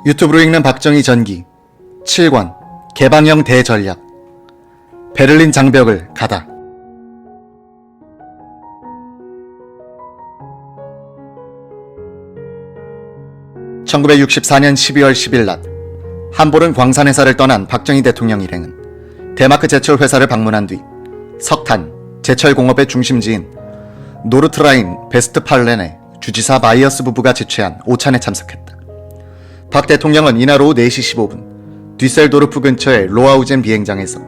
유튜브로 읽는 박정희 전기 7권 개방형 대전략 베를린 장벽을 가다. (1964년 12월 10일) 낮 함보른 광산회사를 떠난 박정희 대통령 일행은 데마크 제철 회사를 방문한 뒤 석탄, 제철 공업의 중심지인 노르트라인 베스트팔렌의 주지사 마이어스 부부가 지최한 오찬에 참석했다. 박 대통령은 이날 오후 4시 15분 뒤셀도르프 근처의 로아우젠 비행장에서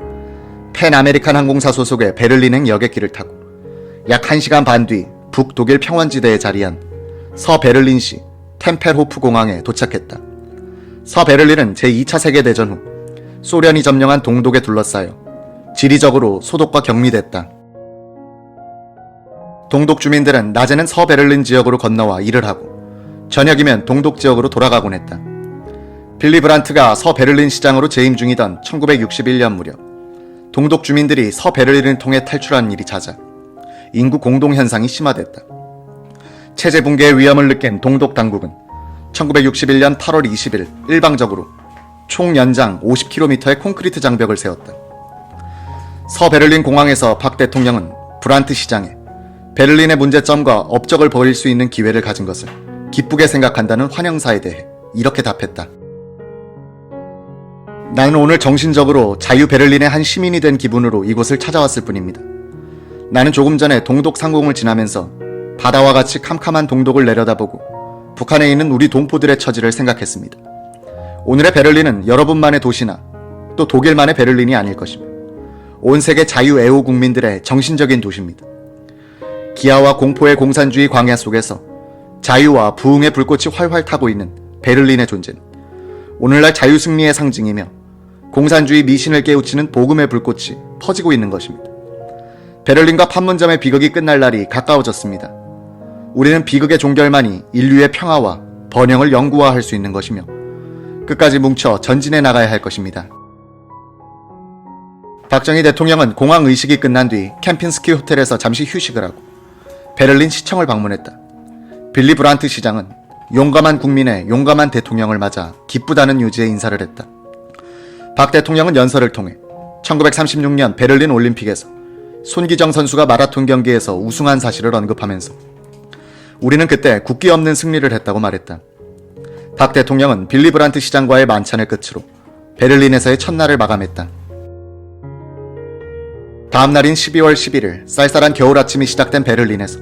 팬 아메리칸 항공사 소속의 베를린행 여객기를 타고 약 1시간 반 뒤 북독일 평원지대에 자리한 서베를린시 템펠호프 공항에 도착했다. 서베를린은 제2차 세계대전 후 소련이 점령한 동독에 둘러싸여 지리적으로 소독과 격리됐다. 동독 주민들은 낮에는 서베를린 지역으로 건너와 일을 하고 저녁이면 동독 지역으로 돌아가곤 했다. 빌리 브란트가 서베를린 시장으로 재임 중이던 1961년 무렵 동독 주민들이 서베를린을 통해 탈출한 일이 잦아 인구 공동 현상이 심화됐다. 체제 붕괴의 위험을 느낀 동독 당국은 1961년 8월 20일 일방적으로 총 연장 50km의 콘크리트 장벽을 세웠다. 서베를린 공항에서 박 대통령은 브란트 시장에 베를린의 문제점과 업적을 보일 수 있는 기회를 가진 것을 기쁘게 생각한다는 환영사에 대해 이렇게 답했다. 나는 오늘 정신적으로 자유 베를린의 한 시민이 된 기분으로 이곳을 찾아왔을 뿐입니다. 나는 조금 전에 동독 상공을 지나면서 바다와 같이 캄캄한 동독을 내려다보고 북한에 있는 우리 동포들의 처지를 생각했습니다. 오늘의 베를린은 여러분만의 도시나 또 독일만의 베를린이 아닐 것이며 온 세계 자유 애호 국민들의 정신적인 도시입니다. 기아와 공포의 공산주의 광야 속에서 자유와 부흥의 불꽃이 활활 타고 있는 베를린의 존재는 오늘날 자유 승리의 상징이며 공산주의 미신을 깨우치는 복음의 불꽃이 퍼지고 있는 것입니다. 베를린과 판문점의 비극이 끝날 날이 가까워졌습니다. 우리는 비극의 종결만이 인류의 평화와 번영을 영구화할 수 있는 것이며 끝까지 뭉쳐 전진해 나가야 할 것입니다. 박정희 대통령은 공항 의식이 끝난 뒤 캠핀스키 호텔에서 잠시 휴식을 하고 베를린 시청을 방문했다. 빌리 브란트 시장은 용감한 국민의 용감한 대통령을 맞아 기쁘다는 요지의 인사를 했다. 박 대통령은 연설을 통해 1936년 베를린 올림픽에서 손기정 선수가 마라톤 경기에서 우승한 사실을 언급하면서 우리는 그때 국기 없는 승리를 했다고 말했다. 박 대통령은 빌리 브란트 시장과의 만찬을 끝으로 베를린에서의 첫날을 마감했다. 다음 날인 12월 11일 쌀쌀한 겨울 아침이 시작된 베를린에서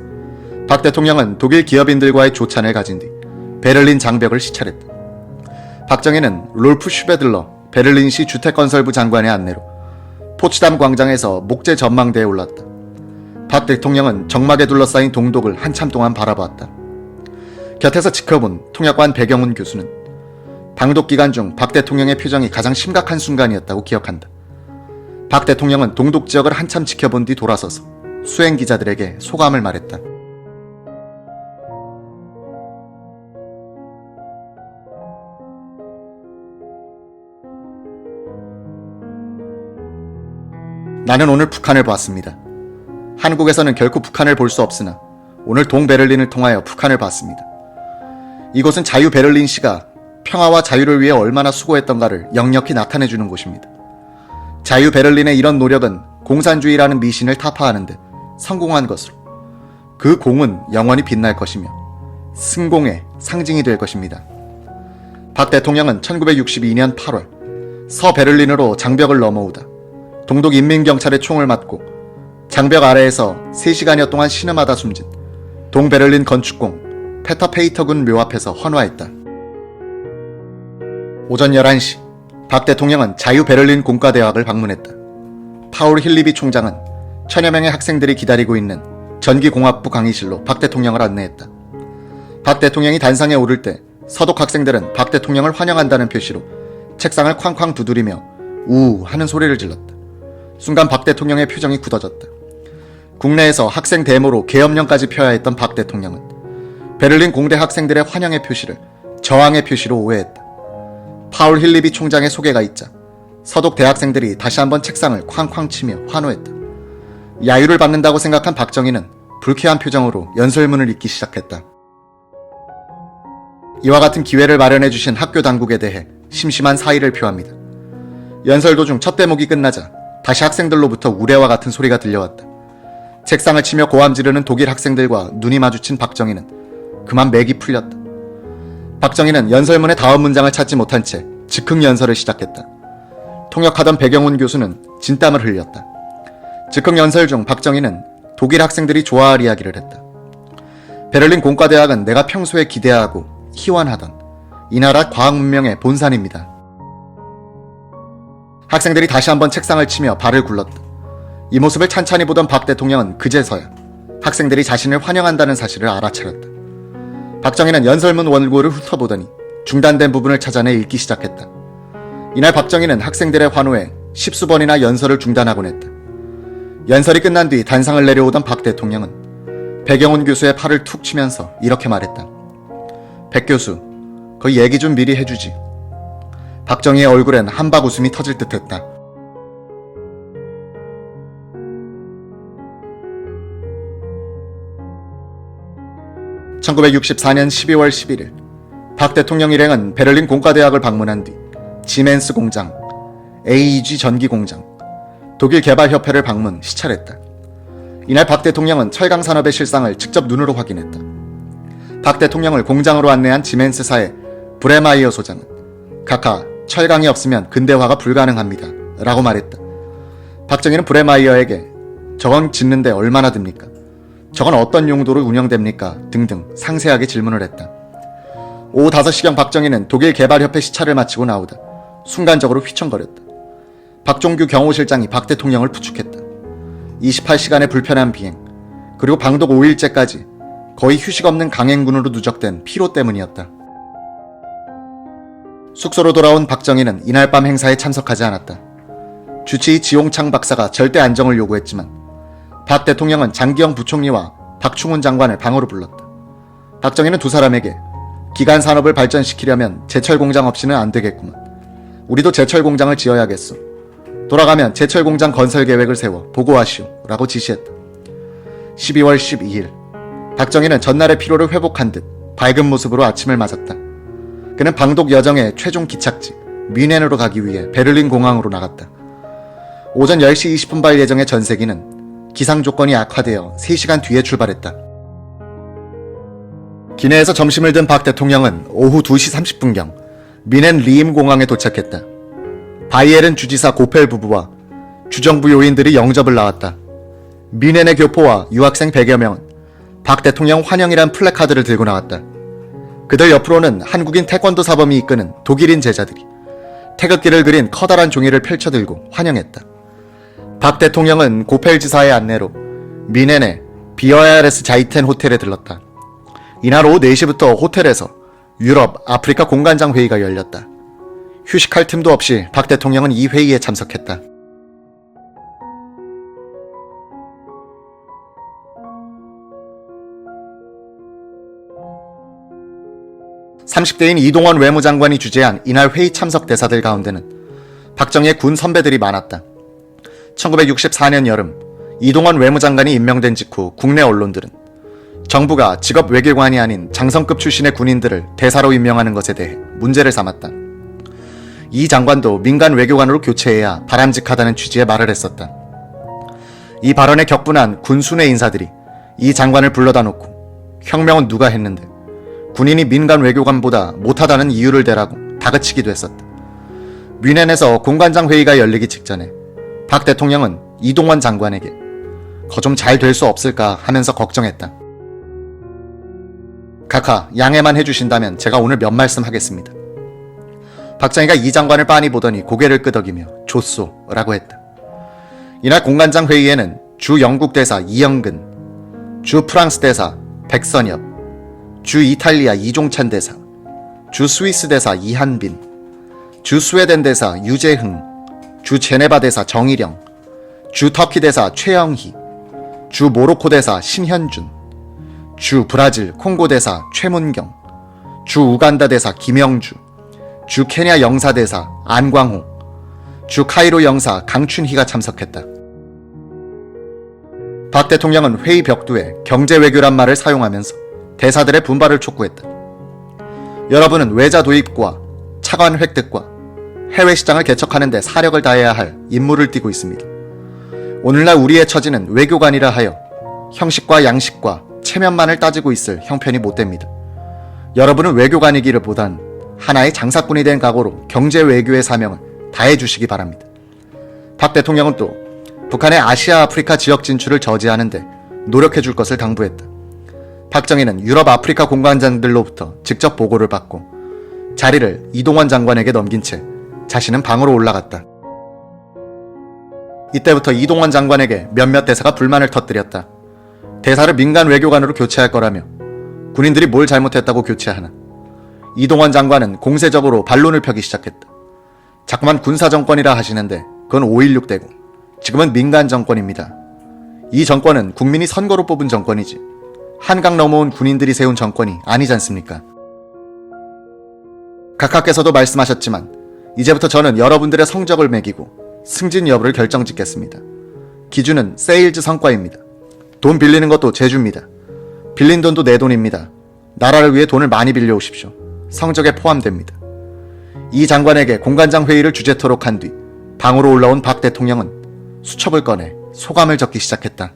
박 대통령은 독일 기업인들과의 조찬을 가진 뒤 베를린 장벽을 시찰했다. 박정희는 롤프 슈베들러 베를린시 주택건설부 장관의 안내로 포츠담 광장에서 목재 전망대에 올랐다. 박 대통령은 정막에 둘러싸인 동독을 한참 동안 바라보았다. 곁에서 지켜본 통역관 배경훈 교수는 방독 기간 중 박 대통령의 표정이 가장 심각한 순간이었다고 기억한다. 박 대통령은 동독 지역을 한참 지켜본 뒤 돌아서서 수행 기자들에게 소감을 말했다. 나는 오늘 북한을 보았습니다. 한국에서는 결코 북한을 볼 수 없으나 오늘 동베를린을 통하여 북한을 봤습니다. 이곳은 자유 베를린시가 평화와 자유를 위해 얼마나 수고했던가를 역력히 나타내주는 곳입니다. 자유 베를린의 이런 노력은 공산주의라는 미신을 타파하는데 성공한 것으로 그 공은 영원히 빛날 것이며 승공의 상징이 될 것입니다. 박 대통령은 1962년 8월 서베를린으로 장벽을 넘어오다 동독 인민경찰의 총을 맞고 장벽 아래에서 3시간여 동안 신음하다 숨진 동베를린 건축공 페터 페이터군 묘 앞에서 헌화했다. 오전 11시 박 대통령은 자유 베를린 공과대학을 방문했다. 파울 힐리비 총장은 천여 명의 학생들이 기다리고 있는 전기공학부 강의실로 박 대통령을 안내했다. 박 대통령이 단상에 오를 때 서독 학생들은 박 대통령을 환영한다는 표시로 책상을 쾅쾅 두드리며 우 하는 소리를 질렀다. 순간 박 대통령의 표정이 굳어졌다. 국내에서 학생 데모로 계엄령까지 펴야 했던 박 대통령은 베를린 공대 학생들의 환영의 표시를 저항의 표시로 오해했다. 파울 힐리비 총장의 소개가 있자 서독 대학생들이 다시 한번 책상을 쾅쾅 치며 환호했다. 야유를 받는다고 생각한 박정희는 불쾌한 표정으로 연설문을 읽기 시작했다. 이와 같은 기회를 마련해 주신 학교 당국에 대해 심심한 사의를 표합니다. 연설 도중 첫 대목이 끝나자 다시 학생들로부터 우레와 같은 소리가 들려왔다. 책상을 치며 고함 지르는 독일 학생들과 눈이 마주친 박정희는 그만 맥이 풀렸다. 박정희는 연설문의 다음 문장을 찾지 못한 채 즉흥 연설을 시작했다. 통역하던 백영훈 교수는 진땀을 흘렸다. 즉흥 연설 중 박정희는 독일 학생들이 좋아할 이야기를 했다. 베를린 공과대학은 내가 평소에 기대하고 희원하던 이 나라 과학문명의 본산입니다. 학생들이 다시 한번 책상을 치며 발을 굴렀다. 이 모습을 찬찬히 보던 박 대통령은 그제서야 학생들이 자신을 환영한다는 사실을 알아차렸다. 박정희는 연설문 원고를 훑어보더니 중단된 부분을 찾아내 읽기 시작했다. 이날 박정희는 학생들의 환호에 십수번이나 연설을 중단하곤 했다. 연설이 끝난 뒤 단상을 내려오던 박 대통령은 백영훈 교수의 팔을 툭 치면서 이렇게 말했다. 백 교수, 그 얘기 좀 미리 해주지. 박정희의 얼굴엔 한박 웃음이 터질 듯했다. (1964년 12월 11일) 박 대통령 일행은 베를린 공과대학을 방문한 뒤 지멘스 공장, AEG 전기 공장, 독일 개발협회를 방문 시찰했다. 이날 박 대통령은 철강 산업의 실상을 직접 눈으로 확인했다. 박 대통령을 공장으로 안내한 지멘스사의 브레마이어 소장은 각하, 철강이 없으면 근대화가 불가능합니다 라고 말했다. 박정희는 브레마이어에게 저건 짓는데 얼마나 듭니까? 저건 어떤 용도로 운영됩니까? 등등 상세하게 질문을 했다. 오후 5시경 박정희는 독일 개발협회 시찰을 마치고 나오다 순간적으로 휘청거렸다. 박종규 경호실장이 박 대통령을 부축했다. 28시간의 불편한 비행, 그리고 방독 5일째까지 거의 휴식 없는 강행군으로 누적된 피로 때문이었다. 숙소로 돌아온 박정희는 이날 밤 행사에 참석하지 않았다. 주치의 지용창 박사가 절대 안정을 요구했지만 박 대통령은 장기영 부총리와 박충훈 장관을 방으로 불렀다. 박정희는 두 사람에게 기간 산업을 발전시키려면 제철 공장 없이는 안 되겠구만. 우리도 제철 공장을 지어야겠어. 돌아가면 제철 공장 건설 계획을 세워 보고하시오 라고 지시했다. 12월 12일 박정희는 전날의 피로를 회복한 듯 밝은 모습으로 아침을 맞았다. 그는 방독 여정의 최종 기착지 뮌헨으로 가기 위해 베를린 공항으로 나갔다. 오전 10시 20분 발 예정의 전세기는 기상 조건이 악화되어 3시간 뒤에 출발했다. 기내에서 점심을 든 박 대통령은 오후 2시 30분경 뮌헨 리임 공항에 도착했다. 바이에른 주지사 고펠 부부와 주정부 요인들이 영접을 나왔다. 뮌헨의 교포와 유학생 100여 명은 박 대통령 환영이란 플래카드를 들고 나왔다. 그들 옆으로는 한국인 태권도 사범이 이끄는 독일인 제자들이 태극기를 그린 커다란 종이를 펼쳐들고 환영했다. 박 대통령은 고펠 지사의 안내로 뮌헨의 비어야레스 자이텐 호텔에 들렀다. 이날 오후 4시부터 호텔에서 유럽, 아프리카 공관장 회의가 열렸다. 휴식할 틈도 없이 박 대통령은 이 회의에 참석했다. 30대인 이동원 외무장관이 주재한 이날 회의 참석 대사들 가운데는 박정희의 군 선배들이 많았다. 1964년 여름 이동원 외무장관이 임명된 직후 국내 언론들은 정부가 직업 외교관이 아닌 장성급 출신의 군인들을 대사로 임명하는 것에 대해 문제를 삼았다. 이 장관도 민간 외교관으로 교체해야 바람직하다는 취지의 말을 했었다. 이 발언에 격분한 군순회 인사들이 이 장관을 불러다 놓고 혁명은 누가 했는데 군인이 민간 외교관보다 못하다는 이유를 대라고 다그치기도 했었다. 뮌헨에서 공관장 회의가 열리기 직전에 박 대통령은 이동원 장관에게 거 좀 잘 될 수 없을까 하면서 걱정했다. 각하, 양해만 해주신다면 제가 오늘 몇 말씀 하겠습니다. 박정희가 이 장관을 빤히 보더니 고개를 끄덕이며 좋소 라고 했다. 이날 공관장 회의에는 주 영국 대사 이영근, 주 프랑스 대사 백선엽, 주 이탈리아 이종찬 대사, 주 스위스 대사 이한빈, 주 스웨덴 대사 유재흥, 주 제네바 대사 정일영, 주 터키 대사 최영희, 주 모로코 대사 신현준, 주 브라질 콩고 대사 최문경, 주 우간다 대사 김영주, 주 케냐 영사 대사 안광호, 주 카이로 영사 강춘희가 참석했다. 박 대통령은 회의 벽두에 경제외교란 말을 사용하면서 대사들의 분발을 촉구했다. 여러분은 외자 도입과 차관 획득과 해외 시장을 개척하는 데 사력을 다해야 할 임무를 띠고 있습니다. 오늘날 우리의 처지는 외교관이라 하여 형식과 양식과 체면만을 따지고 있을 형편이 못 됩니다. 여러분은 외교관이기를 보단 하나의 장사꾼이 된 각오로 경제 외교의 사명을 다해 주시기 바랍니다. 박 대통령은 또 북한의 아시아 아프리카 지역 진출을 저지하는 데 노력해 줄 것을 당부했다. 박정희는 유럽 아프리카 공관장들로부터 직접 보고를 받고 자리를 이동원 장관에게 넘긴 채 자신은 방으로 올라갔다. 이때부터 이동원 장관에게 몇몇 대사가 불만을 터뜨렸다. 대사를 민간 외교관으로 교체할 거라며 군인들이 뭘 잘못했다고 교체하나. 이동원 장관은 공세적으로 반론을 펴기 시작했다. 자꾸만 군사정권이라 하시는데 그건 5.16 때고 지금은 민간 정권입니다. 이 정권은 국민이 선거로 뽑은 정권이지 한강 넘어온 군인들이 세운 정권이 아니지 않습니까? 각하께서도 말씀하셨지만 이제부터 저는 여러분들의 성적을 매기고 승진 여부를 결정짓겠습니다. 기준은 세일즈 성과입니다. 돈 빌리는 것도 제 주입니다. 빌린 돈도 내 돈입니다. 나라를 위해 돈을 많이 빌려오십시오. 성적에 포함됩니다. 이 장관에게 공관장 회의를 주재토록 한 뒤 방으로 올라온 박 대통령은 수첩을 꺼내 소감을 적기 시작했다.